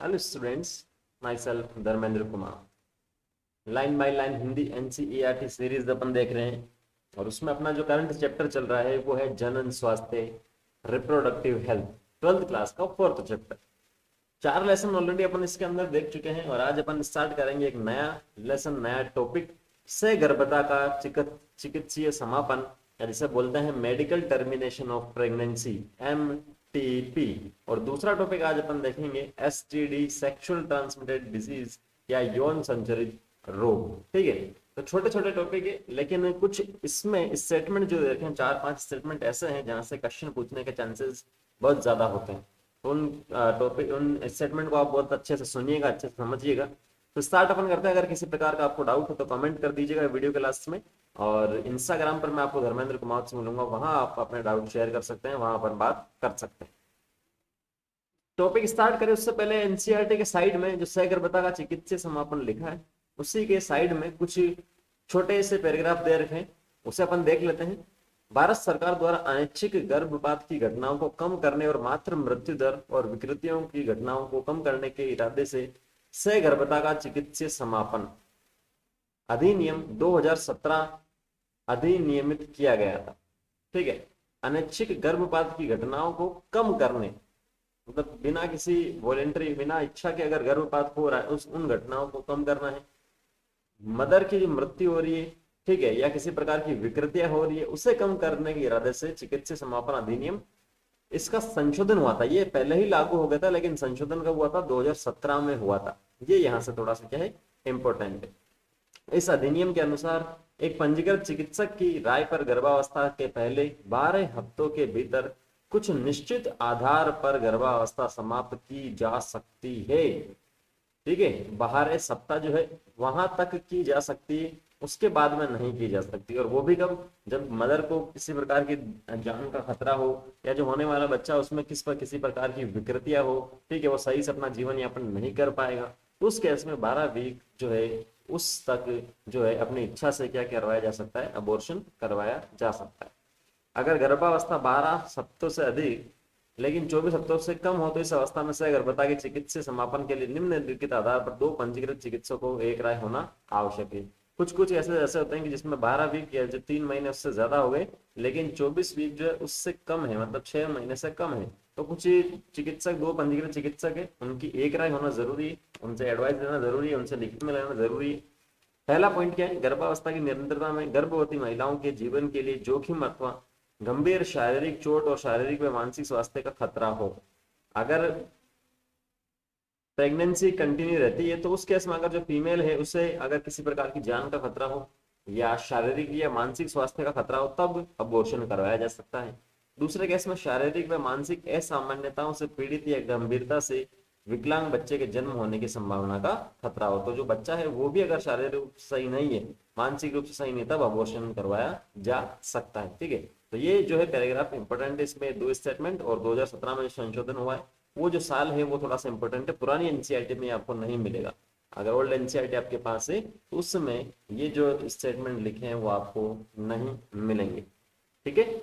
Hello students, myself Dharmendra Kumar. Line by line Hindi NCERT series अपन देख रहे हैं और उसमें अपना जो करंट चैप्टर चल रहा है वो है जनन स्वास्थ्य रिप्रोडक्टिव हेल्थ, 12th क्लास का 4th चैप्टर। 4 लेसन ऑलरेडी अपन इसके अंदर देख चुके हैं और आज अपन स्टार्ट करेंगे एक नया लेसन, नया टॉपिक से गर्भता का चिकित्सीय समापन, या जिसे बोलते हैं medical termination of pregnancy, MTP। और दूसरा टॉपिक आज अपन देखेंगे STD, सेक्सुअल ट्रांसमिटेड डिजीज या यौन संचरित रोग। ठीक है, तो छोटे छोटे टॉपिक है लेकिन कुछ इसमें स्टेटमेंट जो देखें, 4-5 स्टेटमेंट ऐसे हैं जहां से क्वेश्चन पूछने के चांसेस बहुत ज्यादा होते हैं। उन टॉपिक, उन स्टेटमेंट को आप बहुत अच्छे से सुनिएगा, अच्छे से समझिएगा। तो स्टार्ट अपन करते हैं। अगर किसी प्रकार का आपको डाउट हो तो कमेंट कर दीजिएगा वीडियो के लास्ट में, और इंस्टाग्राम पर मैं आपको धर्मेंद्र कुमार से मिलूंगा, वहां आप अपने डाउट शेयर कर सकते हैं, वहां अपन बात कर सकते हैं। टॉपिक स्टार्ट करें उससे पहले एनसीईआरटी के साइड में जो सगर्भता का चिकित्सीय समापन लिखा है, उसी के साइड में कुछ छोटे से पैराग्राफ दे रखे हैं, उसे अपन देख लेते हैं। भारत सरकार द्वारा अनैच्छिक गर्भपात की घटनाओं को कम करने और मातृ मृत्यु दर और विकृतियों की घटनाओं को कम करने के इरादे से सगर्भता का चिकित्सीय समापन अधिनियम 2017 अधिनियमित किया गया था। ठीक है, अनैच्छिक गर्भपात की घटनाओं को कम करने, मतलब बिना किसी वॉलेंटरी, बिना इच्छा के अगर गर्भपात हो रहा है उस उन घटनाओं को कम करना है। मदर की जो मृत्यु हो रही है, ठीक है, या किसी प्रकार की विकृतियां हो रही है, उसे कम करने के इरादे से चिकित्सीय समापन अधिनियम, इसका संशोधन हुआ था। ये पहले ही लागू हो गया था लेकिन संशोधन कब हुआ था? 2017 में हुआ था। ये यहाँ से थोड़ा सा क्या है, इंपॉर्टेंट है। इस अधिनियम के अनुसार एक पंजीकृत चिकित्सक की राय पर गर्भावस्था के पहले 12 हफ्तों के भीतर कुछ निश्चित आधार पर गर्भावस्था समाप्त की जा सकती है। ठीक है, 12 सप्ताह जो है वहां तक की जा सकती है, उसके बाद में नहीं की जा सकती। और वो भी कब? जब मदर को किसी प्रकार की जान का खतरा हो, या जो होने वाला बच्चा उसमें किसी प्रकार की विकृतियां हो, ठीक है, वो सही से अपना जीवन यापन नहीं कर पाएगा, तो उस केस में 12 वीक जो है उस तक जो है अपनी इच्छा से क्या करवाया जा सकता है? अबॉर्शन करवाया जा सकता है। अगर गर्भावस्था 12 हफ्तों से अधिक लेकिन 24 हफ्तों से कम हो तो इस अवस्था में सगर्भता के चिकित्सीय समापन के लिए निम्नलिखित आधार पर 2 पंजीकृत चिकित्सकों को एक राय होना आवश्यक है। कुछ कुछ ऐसे ऐसे होते हैं कि जिसमें 12 वीक या जो 3 महीने उससे ज्यादा हो गए, लेकिन 24 वीक जो है उससे कम है, मतलब 6 महीने से कम है, तो कुछ चिकित्सक, 2 पंजीकृत चिकित्सक है, उनकी एक राय होना जरूरी है, उनसे एडवाइस लेना जरूरी है, उनसे लिखित में लेना जरूरी है। पहला पॉइंट क्या है? गर्भावस्था की निरंतरता में गर्भवती महिलाओं के जीवन के लिए जोखिम अथवा गंभीर शारीरिक चोट और शारीरिक व मानसिक स्वास्थ्य का खतरा हो। अगर प्रेगनेंसी कंटिन्यू रहती है तो उस केस में अगर जो फीमेल है उसे अगर किसी प्रकार की जान का खतरा हो या शारीरिक या मानसिक स्वास्थ्य का खतरा हो, तब अबॉर्शन करवाया जा सकता है। दूसरे केस में शारीरिक व मानसिक असामान्यताओं से पीड़ित या गंभीरता से विकलांग बच्चे के जन्म होने की संभावना का खतरा हो, तो जो बच्चा है वो भी अगर शारीरिक रूप से सही नहीं है, मानसिक रूप से सही नहीं, तब अबॉर्शन करवाया जा सकता है। ठीक है, तो ये जो है पैराग्राफ इंपॉर्टेंट है, इसमें 2 स्टेटमेंट, और 2017 में जो संशोधन हुआ है वो जो साल है वो थोड़ा सा इंपॉर्टेंट है, पुरानी एनसीईआरटी में आपको नहीं मिलेगा। अगर ओल्ड एनसीईआरटी आपके पास है तो उसमें ये जो स्टेटमेंट लिखे हैं वो आपको नहीं मिलेंगे। ठीक है,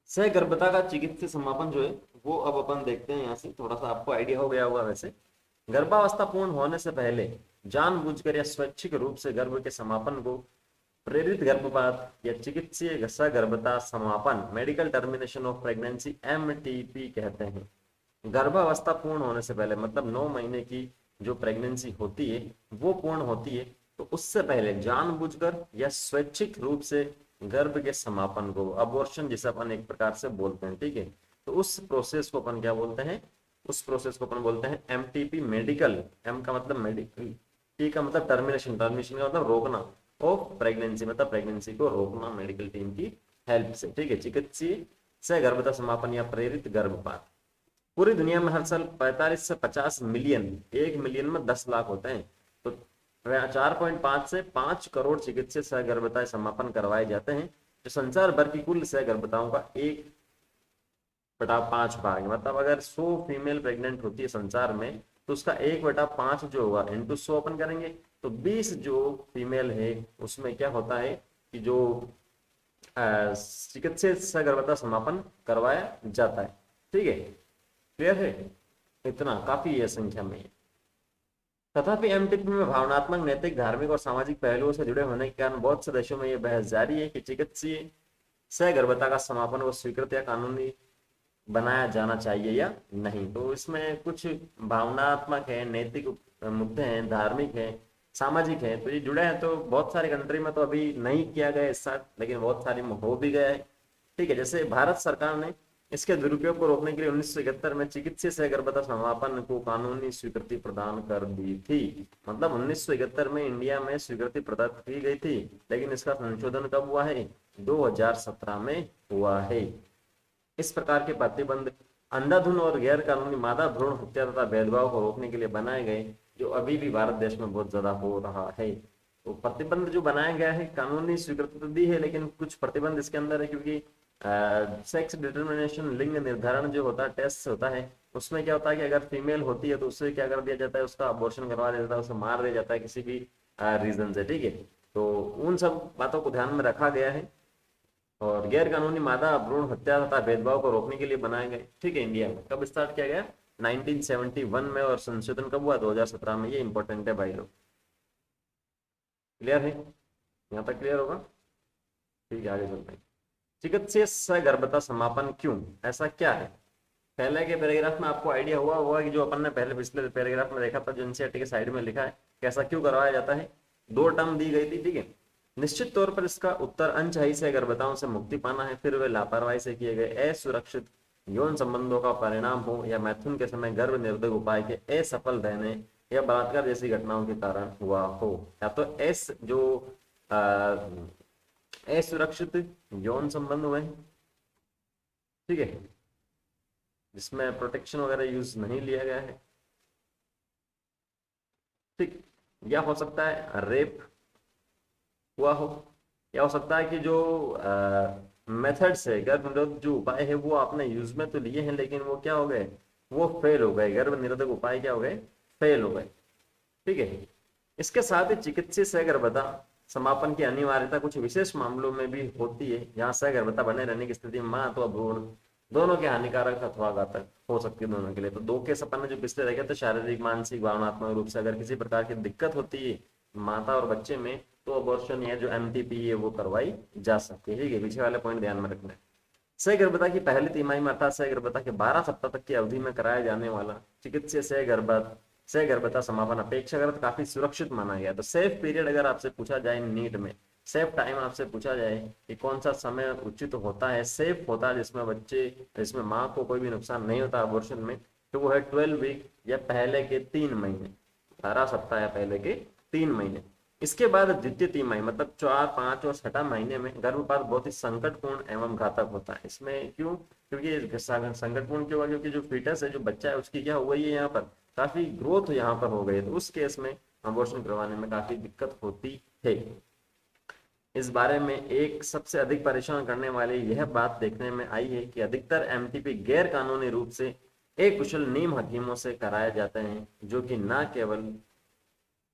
सहगर्भता का चिकित्सीय समापन जो है वो अब अपन देखते हैं। यहाँ से थोड़ा सा आपको आइडिया हो गया होगा। वैसे गर्भावस्था पूर्ण होने से पहले जानबूझकर या स्वैच्छिक रूप से गर्भ के समापन को प्रेरित गर्भपात या चिकित्सीय सगर्भता समापन, medical termination of pregnancy, MTP कहते हैं। गर्भावस्था पूर्ण होने से पहले, मतलब 9 महीने की जो प्रेगनेंसी होती है वो पूर्ण होती है, तो उससे पहले जानबूझकर या स्वैच्छिक रूप से गर्भ के समापन को, अबॉर्शन जिसे अपन एक प्रकार से बोलते हैं, ठीक है, तो उस प्रोसेस को अपन क्या बोलते हैं? उस प्रोसेस को अपन बोलते हैं MTP, मेडिकल, M का मतलब मेडिकल, T का मतलब टर्मिनेशन, टर्मिनेशन का मतलब रोकना, ऑफ प्रेगनेंसी मतलब प्रेगनेंसी को रोकना मेडिकल टीम की हेल्प से। ठीक है, चिकित्सीय से गर्भता समापन या प्रेरित गर्भपात। पूरी दुनिया में हर साल 45 से 50 मिलियन, 1 मिलियन में 10 लाख होते हैं, तो 4.5 से 5 करोड़ चिकित्सीय सहगर्भता समापन करवाए जाते हैं, जो संसार भर की कुल सहगर्भताओं का 1/5 भाग है। मतलब अगर 100 फीमेल प्रेग्नेंट होती है संसार में, तो उसका 1/5 जो होगा इंटू 100 अपन करेंगे, तो 20 जो फीमेल है उसमें क्या होता है कि जो चिकित्सीय सगर्भता समापन करवाया जाता है। ठीक है, क्लियर है? इतना काफी है संख्या में। तथापि एमटीपी में भावनात्मक, नैतिक, धार्मिक और सामाजिक पहलुओं से जुड़े होने के कारण बहुत से देशों में यह बहस जारी है कि चिकित्सीय सहगर्भता का समापन को स्वीकृत या कानूनी बनाया जाना चाहिए या नहीं। तो इसमें कुछ भावनात्मक है, नैतिक मुद्दे हैं, धार्मिक है, सामाजिक है, तो ये जुड़े हैं। तो बहुत सारी कंट्री में तो अभी नहीं किया गया इस साल, लेकिन बहुत सारी में हो भी गया है। ठीक है, जैसे भारत सरकार ने इसके दुरुपयोग को रोकने के लिए 1971 में चिकित्सीय सहगर्भता समापन को कानूनी स्वीकृति प्रदान कर दी थी। मतलब 1971 में इंडिया में स्वीकृति प्रदान की गई थी, लेकिन इसका संशोधन कब हुआ है? 2017 में हुआ है। इस प्रकार के प्रतिबंध अंधाधुन और गैर कानूनी मादा भ्रूण हत्या तथा भेदभाव को रोकने के लिए बनाए गए, जो अभी भी भारत देश में बहुत ज्यादा हो रहा है। तो प्रतिबंध जो बनाया गया है, कानूनी स्वीकृति तो दी है, लेकिन कुछ प्रतिबंध इसके अंदर है, क्योंकि सेक्स डिटर्मिनेशन, लिंग निर्धारण जो होता है, टेस्ट होता है, उसमें क्या होता है कि अगर फीमेल होती है तो उससे क्या कर दिया जाता है, उसका अबॉर्शन करवा दिया जाता है, उसे मार दिया जाता है किसी भी रीजन से। ठीक है, तो उन सब बातों को ध्यान में रखा गया है। और गैर कानूनी मादा भ्रूण हत्या तथा भेदभाव को रोकने के लिए बनाए गए। ठीक है, इंडिया में कब स्टार्ट किया गया? 1971 में, और संशोधन कब हुआ? 2017 में। ये इंपॉर्टेंट है भाई लोग। क्लियर है? यहाँ तक क्लियर होगा? ठीक है, आगे चलते हैं। चिकित्सीय सगर्भता समापन क्यों, ऐसा क्या है? पहले के पैराग्राफ में आपको आइडिया हुआ होगा कि जो अपन ने पहले पिछले पैराग्राफ में देखा था, जो एनसीईआरटी के साइड में लिखा है, कैसा क्यों करवाया जाता है। दो टर्म दी गई थी। ठीक है, निश्चित तौर पर इसका उत्तर अनचाही से गर्भताओं से मुक्ति पाना है, फिर वे लापरवाही से किए गए असुरक्षित यौन संबंधों का परिणाम हो, या मैथुन के समय गर्भ निरोधक उपाय के असफल रहने, या बलात्कार जैसी घटनाओं के कारण हुआ हो। या तो एस जो असुरक्षित यौन संबंध हुए, ठीक है, जिसमें प्रोटेक्शन वगैरह यूज नहीं लिया गया है। ठीक, या हो सकता है रेप हुआ हो, या हो सकता है कि जो मेथड्स है, गर्भ निरोधक जो उपाय है, वो आपने यूज में तो लिए हैं, लेकिन वो क्या हो गए? वो फेल हो गए। गर्भ निरोधक उपाय क्या हो गए? फेल हो गए। ठीक है, इसके साथ ही चिकित्सीय सहगर्भता समापन की अनिवार्यता कुछ विशेष मामलों में भी होती है, जहां सहगर्भता बने रहने की स्थिति में मां अथवा भ्रूण दोनों के हानिकारक अथवा घातक हो सकती है, दोनों के लिए। तो दो केस अपन ने जो पिछले देखे थे, शारीरिक, मानसिक, भावनात्मक रूप से अगर किसी प्रकार की दिक्कत होती है माता और बच्चे में, तो अबॉर्शन या जो एमटीपी है वो करवाई जा सकती है। ठीक है, पीछे वाले पॉइंट ध्यान में रखना है। सहगर्भता की पहली तिमाही में अर्थात सहगर्भता के 12 सप्ताह तक की अवधि में कराया जाने वाला चिकित्सीय सहगर्भता समापन अपेक्षाकृत काफी सुरक्षित माना गया। तो सेफ पीरियड अगर आपसे पूछा जाए नीट में, सेफ टाइम आपसे पूछा जाए कि कौन सा समय उचित होता है, सेफ होता है, जिसमें माँ को कोई भी नुकसान नहीं होता अबॉर्शन में, तो वो है 12 वीक या पहले के 3 महीने, 12 सप्ताह या पहले के 3 महीने। इसके बाद द्वितीय तिमाही मतलब 4, 5 और 6 महीने में गर्भपात बहुत ही संकटपूर्ण एवं घातक होता है। इसमें क्यों? क्योंकि संकटपूर्ण क्यों? क्योंकि जो फीटस है, जो बच्चा है, उसकी क्या हो गई है, यहाँ पर काफी ग्रोथ यहाँ पर हो गई है, तो उस केस में अबॉर्शन करवाने में काफी दिक्कत होती है। इस बारे में एक सबसे अधिक परेशान करने वाली यह बात देखने में आई है कि अधिकतर एमटीपी गैर कानूनी रूप से एक कुशल नीम हकीमों से कराए जाते हैं, जो कि न केवल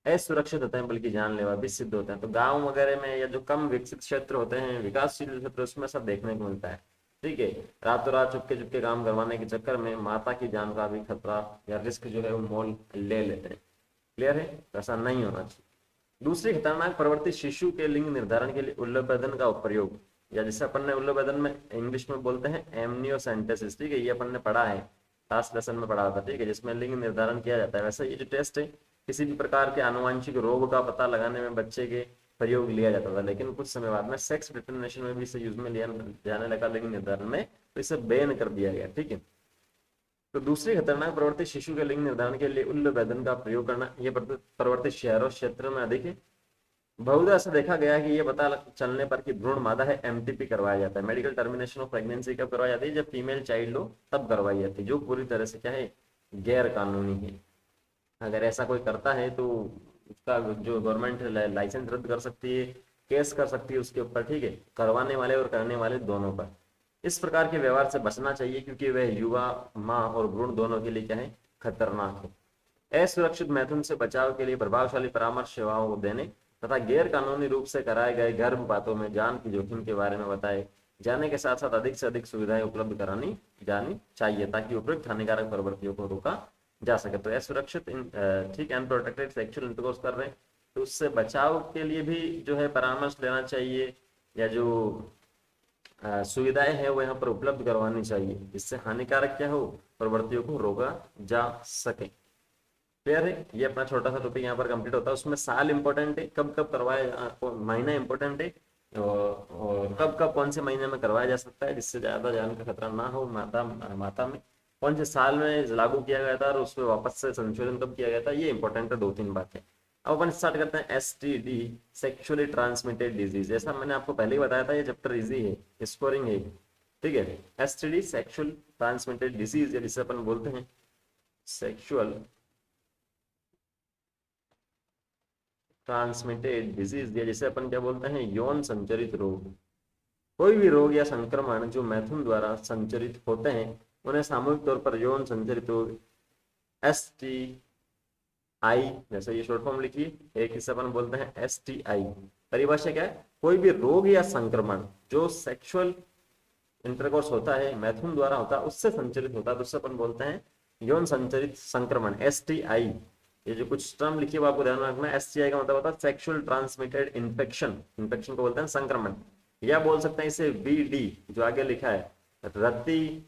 असुरक्षित होते हैं बल्कि जानलेवा भी सिद्ध होते हैं। तो गांव वगैरह में या जो कम विकसित क्षेत्र होते हैं, विकासशील क्षेत्र, उसमें सब देखने को मिलता है। ठीक है, रातों रात चुपके चुपके काम करवाने के चक्कर में माता की जान का भी खतरा या रिस्क जो है वो मोल ले लेते हैं। क्लियर है? ऐसा नहीं होना चाहिए। दूसरी खतरनाक प्रवृत्ति शिशु के लिंग निर्धारण के लिए उल्लंघन का प्रयोग, या जिसे अपन ने उल्लंघन में इंग्लिश में बोलते हैं एमनियोसेंटेसिस। ठीक है, ये अपन ने पढ़ा है, लास्ट लेसन में पढ़ा था। ठीक है, जिसमें लिंग निर्धारण किया जाता है। वैसे ये जो टेस्ट है, किसी भी प्रकार के आनुवंशिक रोग का पता लगाने में बच्चे के प्रयोग लिया जाता था, लेकिन कुछ समय बाद में सेक्स डिटर्मिनेशन में भी इसे यूज में लिया जाने लगा लिंग निर्धारण में, तो इसे बैन कर दिया गया। ठीक है, तो दूसरी खतरनाक प्रवृत्ति शिशु के लिंग निर्धारण के लिए उल्लंघन का प्रयोग करना। यह प्रवृत्ति शहरों क्षेत्रों में अधिक है। बहुधा ऐसा देखा गया है कि ये पता चलने पर कि भ्रूण मादा है, एमटीपी करवाया जाता है। मेडिकल टर्मिनेशन ऑफ प्रेगनेंसी कब करवाई जाती है? जब फीमेल चाइल्ड हो तब करवाई जाती है, जो पूरी तरह से क्या है, गैर कानूनी है। अगर ऐसा कोई करता है तो उसका जो गवर्नमेंट लाइसेंस रद्द कर सकती है, केस कर सकती है उसके ऊपर। ठीक है, करवाने वाले और करने वाले दोनों पर। इस प्रकार के व्यवहार से बचना चाहिए, क्योंकि वह युवा, माँ और भ्रूण दोनों के लिए क्या है, खतरनाक है। असुरक्षित मैथुन से बचाव के लिए प्रभावशाली परामर्श सेवाओं को देने तथा गैर कानूनी रूप से कराए गए गर्भपातों में जान की जोखिम के बारे में बताए जाने के साथ साथ अधिक से अधिक सुविधाएं उपलब्ध करानी जानी चाहिए, ताकि उपयुक्त हानिकारक प्रवृत्तियों को रोका जा सके। तो सुरक्षित ठीक है, अनप्रोटेक्टेड सेक्सुअल इंटरकोर्स कर रहे हैं तो उससे बचाव के लिए भी जो है परामर्श लेना चाहिए, या जो सुविधाएं हैं वो यहाँ पर उपलब्ध करवानी चाहिए, जिससे हानिकारक क्या हो, प्रवृत्तियों को रोका जा सके। क्लियर है? ये अपना छोटा सा टॉपिक यहाँ पर कंप्लीट होता है। उसमें साल इंपॉर्टेंट है, कब कब करवाया, महीना इंपॉर्टेंट है, और कब कब कौन से महीने में करवाया जा सकता है, जिससे ज्यादा जान का खतरा ना हो माता माता में, कौन से साल में लागू किया गया था और उसमें वापस से संशोधन कब किया गया था, ये इंपॉर्टेंट है, 2-3 बातें। अब अपन स्टार्ट करते हैं STD, सेक्सुअली ट्रांसमिटेड डिजीज। जैसा मैंने आपको पहले ही बताया था, ये चैप्टर इजी है, स्कोरिंग है, ठीक है। STD सेक्सुअल ट्रांसमिटेड डिजीज, जिसे अपन बोलते हैं सेक्सुअल ट्रांसमिटेड डिजीज, या जिसे अपन क्या बोलते हैं, यौन संचरित रोग। कोई भी रोग या संक्रमण जो मैथुन द्वारा संचरित होते हैं उन्हें सामूहिक तौर पर यौन संचरित रोग, STI, जैसे ये शॉर्ट फॉर्म लिखिए, एक हिस्सा अपन बोलते हैं STI। परिभाषा क्या है, कोई भी रोग या संक्रमण जो सेक्सुअल इंटरकोर्स होता है, मैथुन द्वारा होता है, उससे संचरित होता है, तो उससे अपन बोलते हैं यौन संचरित संक्रमण, STI। ये जो कुछ टर्म लिखिए वो आपको ध्यान में रखना है। STI का मतलब होता है सेक्सुअल ट्रांसमिटेड इन्फेक्शन, इन्फेक्शन को बोलते हैं संक्रमण, या बोल सकते हैं इसे VD, जो आगे लिखा है रति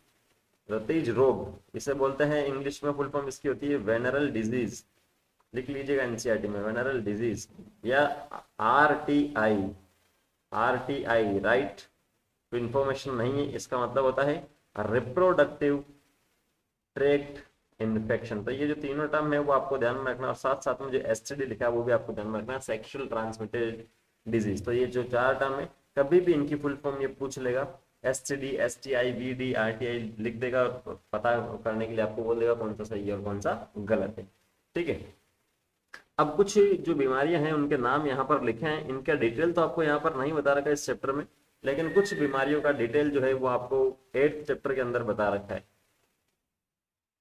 रतिज रोग, इसे बोलते हैं इंग्लिश में फुल फॉर्म इसकी होती है वेनरल डिजीज। लिख लीजिएगा NCERT में, वेनरल डिजीज, या RTI। RTI right to information नहीं है, इसका मतलब होता है रिप्रोडक्टिव ट्रैक्ट इन्फेक्शन। तो ये जो तीनों टर्म है वो आपको ध्यान में रखना, और साथ साथ में जो STD लिखा है वो भी आपको ध्यान में रखना, सेक्सुअल ट्रांसमिटेड डिजीज। तो ये जो 4 टर्म है, कभी भी इनकी फुल फॉर्म ये पूछ लेगा, STD, STI, VD, RTI लिख देगा, और पता करने के लिए आपको बोल देगा कौन सा सही है और कौन सा गलत है, ठीक है। अब कुछ जो बीमारियां हैं उनके नाम यहाँ पर लिखे हैं, इनका डिटेल तो आपको यहाँ पर नहीं बता रखा है इस चैप्टर में, लेकिन कुछ बीमारियों का डिटेल जो है वो आपको 8th चैप्टर के अंदर बता रखा है,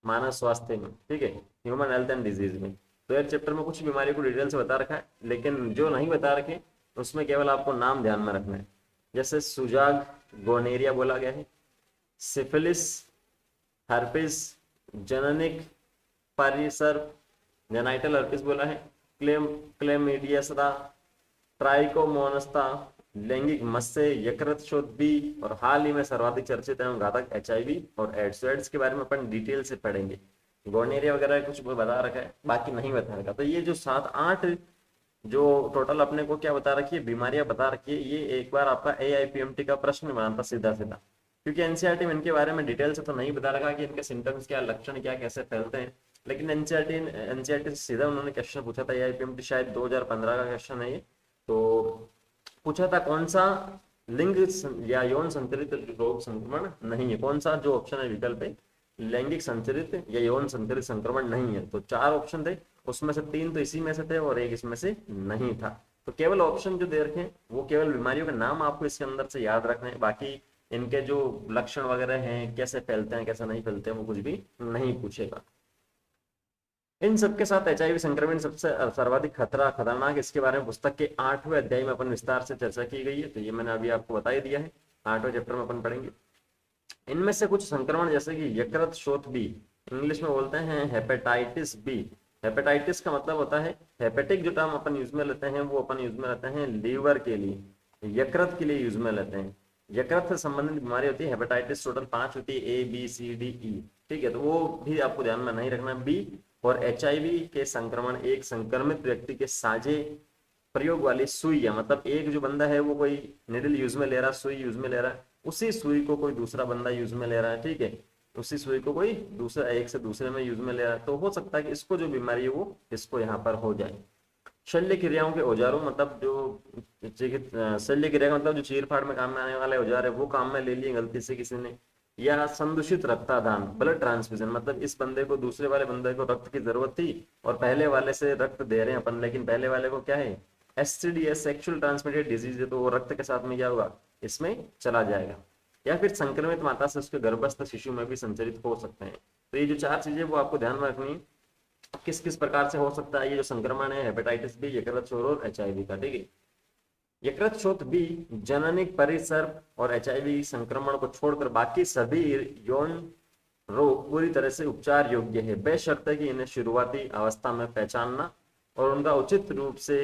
मानव स्वास्थ्य में, ठीक है, ह्यूमन हेल्थ एंड डिजीज में। तो 8th चैप्टर में कुछ बीमारियों को डिटेल से बता रखा है, लेकिन जो नहीं बता रखे उसमें केवल आपको नाम ध्यान में रखना है। जैसे सुजाग गोनेरिया बोला गया है, सिफिलिस, हर्पिस, जननिक परिसर, जेनाइटल हर्पिस बोला है, क्लेमिडियसरा, ट्राइकोमोनस्ता, लैंगिक मत्स्य, यकृत शोथ बी, और हाल ही में सर्वाधिक चर्चित एवं घातक HIV और एड्स के बारे में अपन डिटेल से पढ़ेंगे। गोनेरिया वगैरह कुछ बता रखा है, बाकी नहीं बता रखा। तो ये जो 7-8 जो टोटल अपने को क्या बता रखी है, बीमारियां बता रखी है, ये एक बार आपका AIPMT का प्रश्न बनाता सीधा सीधा, क्योंकि NCERT में इनके बारे में डिटेल से तो नहीं बता रखा कि इनके सिम्टम्स क्या, लक्षण क्या, कैसे फैलते हैं, लेकिन NCERT से सीधा उन्होंने क्वेश्चन पूछा था। AIPMT शायद 2015 का क्वेश्चन है ये, तो पूछा था कौन सा लिंग या यौन संचरित रोग संक्रमण नहीं है, कौन सा जो ऑप्शन है विकल्प है, लैंगिक संचरित या यौन संचरित संक्रमण नहीं है। तो 4 ऑप्शन थे, उसमें से 3 तो इसी में से थे और एक इसमें से नहीं था। तो केवल ऑप्शन जो दे रखे हैं वो केवल बीमारियों के नाम आपको इसके अंदर से याद रखना है, बाकी इनके जो लक्षण वगैरह हैं, कैसे फैलते हैं कैसे नहीं फैलते हैं, वो कुछ भी नहीं पूछेगा। इन सबके साथ HIV संक्रमण सबसे सर्वाधिक खतरनाक, इसके बारे में पुस्तक के 8वें अध्याय में अपन विस्तार से चर्चा की गई है, तो ये मैंने अभी आपको बता ही दिया है, 8वें चैप्टर में अपन पढ़ेंगे। इनमें से कुछ संक्रमण जैसे कि यकृत शोथ बी, इंग्लिश में बोलते हैं हेपेटाइटिस बी। हेपेटाइटिस का मतलब होता है, हेपेटिक जो टर्म अपन यूज में लेते हैं वो अपन यूज में लेते हैं लीवर के लिए, यकृत के लिए यूज में लेते हैं। यकृत से संबंधित बीमारी होती है हेपेटाइटिस, टोटल 5 होती है, ABCDE, ठीक है, तो वो भी आपको ध्यान में नहीं रखना। बी और HIV के संक्रमण एक संक्रमित व्यक्ति के साझे प्रयोग वाली सुई, या मतलब एक जो बंदा है वो कोई निडल यूज में ले रहा है, सुई यूज में ले रहा है, उसी सुई को कोई दूसरा बंदा यूज में ले रहा है, ठीक है, उसी सुई को कोई दूसरा एक से दूसरे में यूज में ले रहा है, तो हो सकता है कि इसको जो बीमारी है वो इसको यहाँ पर हो जाए। शल्य क्रियाओं के औजारों, मतलब जो शल्य क्रिया का मतलब जो चीर फाड़ में काम में आने वाले औजार है वो काम में ले लिए गलती से किसी ने, या संदूषित रक्तादान, ब्लड ट्रांसफ्यूजन, मतलब इस बंदे को दूसरे वाले बंदे को रक्त की जरूरत थी और पहले वाले से रक्त दे रहे हैं अपन, लेकिन पहले वाले को क्या है, STD, सेक्सुअल ट्रांसमिटेड डिजीज है, तो वो रक्त के साथ में क्या होगा, इसमें चला जाएगा। या फिर संक्रमित माता से उसके गर्भस्थ शिशु में भी संचरित हो सकते हैं। तो ये जो 4 चीजें वो आपको ध्यान में रखनी, किस किस प्रकार से हो सकता है ये जो संक्रमण है, हेपेटाइटिस बी, यकृत शोथ और HIV का, ठीक है। यकृत शोथ बी जननिक परिसर और HIV संक्रमण को छोड़कर बाकी सभी यौन रोग पूरी तरह से उपचार योग्य है, बशर्ते कि इन्हें शुरुआती अवस्था में पहचानना और उनका उचित रूप से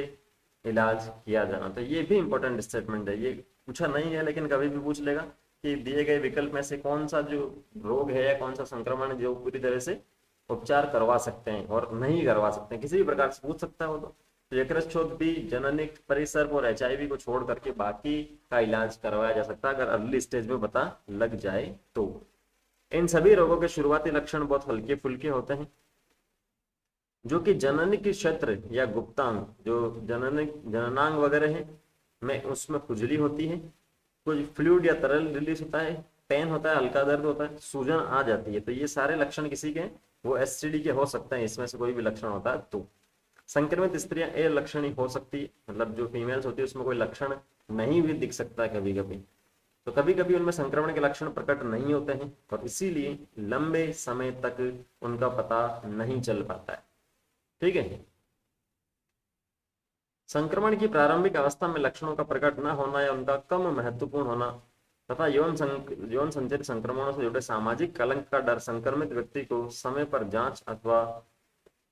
इलाज किया जाना। तो ये भी इंपॉर्टेंट स्टेटमेंट है, ये पूछा नहीं है लेकिन कभी भी पूछ लेगा कि दिए गए विकल्प में से कौन सा जो रोग है या कौन सा संक्रमण है जो पूरी तरह से उपचार करवा सकते हैं और नहीं करवा सकते हैं, किसी भी प्रकार से पूछ सकता है वो। तो यकृत भी, जननिक परिसर और HIV को छोड़ करके बाकी का इलाज करवाया जा सकता है अगर अर्ली स्टेज में पता लग जाए तो। इन सभी रोगों के शुरुआती लक्षण बहुत हल्के फुल्के होते हैं, जो कि जननिक क्षेत्र या गुप्तांग, जो जननांग वगैरह है में उसमें खुजली होती है, कुछ फ्लूइड या तरल रिलीज होता है, पेन होता है, हल्का दर्द होता है, सूजन आ जाती है। तो ये सारे लक्षण किसी के वो STD के हो सकते हैं, इसमें से कोई भी लक्षण होता है तो। संक्रमित स्त्रियां ए लक्षणी हो सकती है, मतलब जो फीमेल्स होती है उसमें कोई लक्षण नहीं भी दिख सकता है कभी कभी, तो कभी कभी उनमें संक्रमण के लक्षण प्रकट नहीं होते हैं और इसीलिए लंबे समय तक उनका पता नहीं चल पाता है। ठीक है। संक्रमण की प्रारंभिक अवस्था में लक्षणों का प्रकट न होना या उनका कम महत्वपूर्ण होना तथा यौन संचारित संक्रमणों से जुड़े सामाजिक कलंक का डर संक्रमित व्यक्ति को समय पर जांच अथवा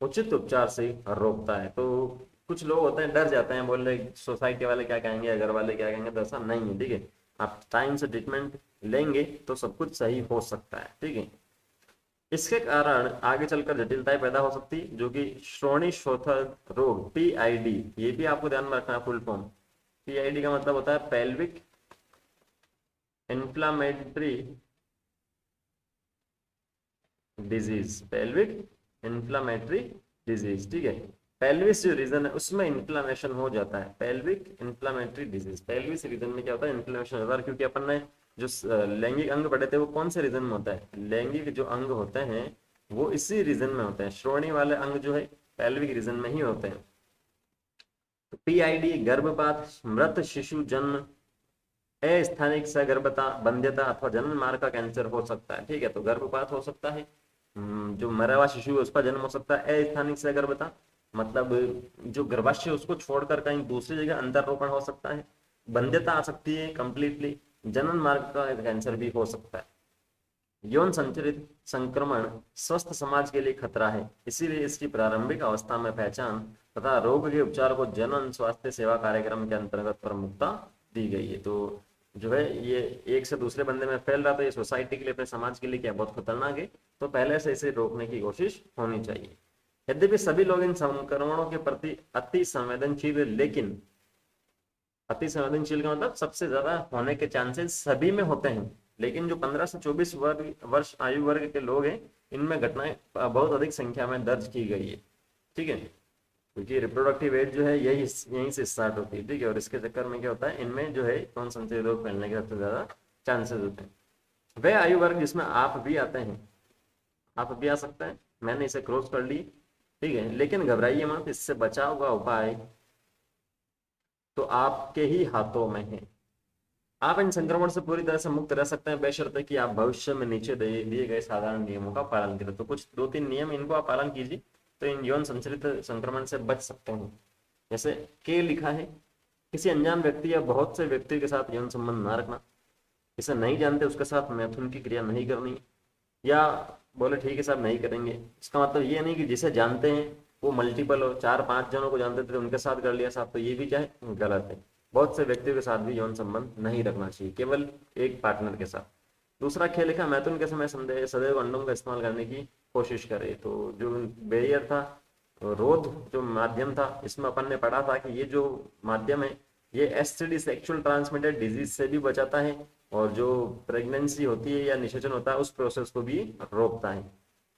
उचित उपचार से रोकता है। तो कुछ लोग होते हैं डर जाते हैं, बोल रहे सोसाइटी वाले क्या कहेंगे, घर वाले क्या कहेंगे, तो ऐसा नहीं है। ठीक है, आप टाइम से ट्रीटमेंट लेंगे तो सब कुछ सही हो सकता है। ठीक है, इसके कारण आगे चलकर जटिलताएं पैदा हो सकती, जो कि श्रोणि शोथक रोग PID, ये भी आपको ध्यान में रखना है। फुल फॉर्म PID का मतलब होता है pelvic inflammatory disease, pelvic inflammatory disease. ठीक है, पेल्विस जो रीजन है उसमें इन्फ्लामेशन हो जाता है, pelvic inflammatory disease. Pelvis region में क्या होता है, इन्फ्लामेशन होता है, क्योंकि अपन ने जो लैंगिक अंग पढ़े थे वो कौन से रीजन में होता है, लैंगिक जो अंग होते हैं वो इसी रीजन में होते हैं, श्रोणि वाले अंग जो है पेल्विक रीजन में ही होते हैं। तो PID गर्भपात, मृत शिशु जन्म, अस्थानिक सगर्भता, बंध्यता अथवा जन्म मार्ग का कैंसर हो सकता है। ठीक है, तो गर्भपात हो सकता है, जो मरा हुआ शिशु है उसका जन्म हो सकता है, अस्थानिक सगर्भता मतलब जो गर्भाशय है उसको छोड़कर कहीं दूसरी जगह अंतरोपण हो सकता है, बंध्यता आ सकती है कंप्लीटली, जनन मार्ग का कैंसर भी हो सकता है। यौन संचरित संक्रमण स्वस्थ समाज के लिए खतरा है, इसीलिए इसकी प्रारंभिक अवस्था में पहचान तथा रोग के उपचार को जनन स्वास्थ्य सेवा कार्यक्रम के अंतर्गत प्रमुखता दी गई है। तो जो है ये एक से दूसरे बंदे में फैल रहा, तो ये सोसाइटी के लिए, अपने समाज के लिए क्या बहुत खतरनाक है, तो पहले से इसे रोकने की कोशिश होनी चाहिए। यद्यपि सभी लोग इन संक्रमणों के प्रति अति संवेदनशील है, लेकिन अति संवेदनशील का मतलब सबसे ज्यादा होने के चांसेस सभी में होते हैं, लेकिन जो 15 से 24 वर्ष आयु वर्ग के लोग हैं इनमें घटनाएं बहुत अधिक संख्या में दर्ज की गई है। ठीक है, क्योंकि रिप्रोडक्टिव एज जो है यहीं से स्टार्ट होती है। ठीक है, और इसके चक्कर में क्या होता है, इनमें जो है यौन संचरित रोग फैलने के सबसे ज्यादा चांसेस होते हैं। वह आयु वर्ग जिसमें आप भी आते हैं, आप भी आ सकते हैं, मैंने इसे क्रॉस कर ली। ठीक है, लेकिन घबराइए मत, इससे बचाव का उपाय तो आपके ही हाथों में है। आप इन संक्रमण से पूरी तरह से मुक्त रह सकते हैं, बशर्ते कि आप भविष्य में नीचे दिए गए साधारण नियमों का पालन करें। तो कुछ 2-3 नियम इनको आप पालन कीजिए तो इन यौन संचरित संक्रमण से बच सकते हैं। जैसे के लिखा है, किसी अनजान व्यक्ति या बहुत से व्यक्ति के साथ यौन संबंध ना रखना, इसे नहीं जानते उसके साथ मैथुन की क्रिया नहीं करनी, या बोले ठीक है साहब नहीं करेंगे, इसका मतलब ये नहीं कि जिसे जानते हैं वो मल्टीपल हो, 4-5 जनों को जानते थे उनके साथ कर लिया साहब, तो ये भी क्या है, गलत है। बहुत से व्यक्तियों के साथ भी यौन संबंध नहीं रखना चाहिए, केवल एक पार्टनर के साथ। दूसरा खेल लिखा, मैथुन के समय संदेह सदैव अंडों का इस्तेमाल करने की कोशिश करे। तो जो बैरियर था, रोध जो माध्यम था, इसमें अपन ने पढ़ा था कि ये जो माध्यम है ये STD सेक्सुअल ट्रांसमिटेड डिजीज से भी बचाता है और जो प्रेगनेंसी होती है या निषेचन होता है उस प्रोसेस को भी रोकता है।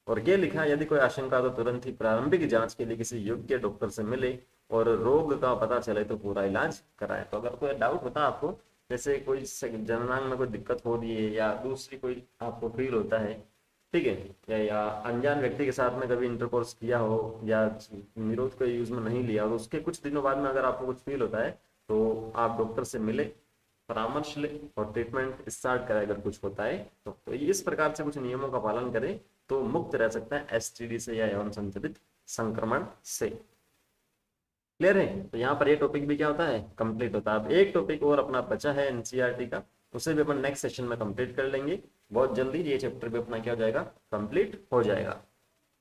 और ये लिखा, यदि कोई आशंका तो तुरंत ही प्रारंभिक जांच के लिए किसी योग्य डॉक्टर से मिले और रोग का पता चले तो पूरा इलाज कराए। तो अगर कोई डाउट होता है आपको, जैसे कोई जननांग में कोई दिक्कत हो रही है या दूसरी कोई आपको फील होता है, ठीक है, या अनजान व्यक्ति के साथ में कभी इंटरकोर्स किया हो या निरोध का यूज में नहीं लिया और उसके कुछ दिनों बाद में अगर आपको कुछ फील होता है तो आप डॉक्टर से मिले, परामर्श ले और ट्रीटमेंट स्टार्ट करें अगर कुछ होता है तो इस प्रकार से कुछ नियमों का पालन करें तो मुक्त रह सकते हैं STD से या यौन संचरित संक्रमण से। क्लियर है? तो यहाँ पर ये टॉपिक भी क्या होता है, कंप्लीट होता है। अब एक टॉपिक और अपना बचा है NCERT का, उसे भी अपन नेक्स्ट सेशन में कंप्लीट कर लेंगे। बहुत जल्दी ये चैप्टर भी अपना क्या हो जाएगा, कंप्लीट हो जाएगा।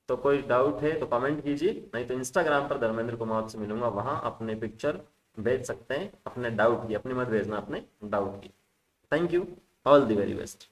तो कोई डाउट है तो कमेंट कीजिए, नहीं तो इंस्टाग्राम पर धर्मेंद्र कुमार से मिलूंगा, वहां अपने पिक्चर भेज सकते हैं, अपने डाउट की, अपनी मत भेजना अपने डाउट की। Thank you, all the very best.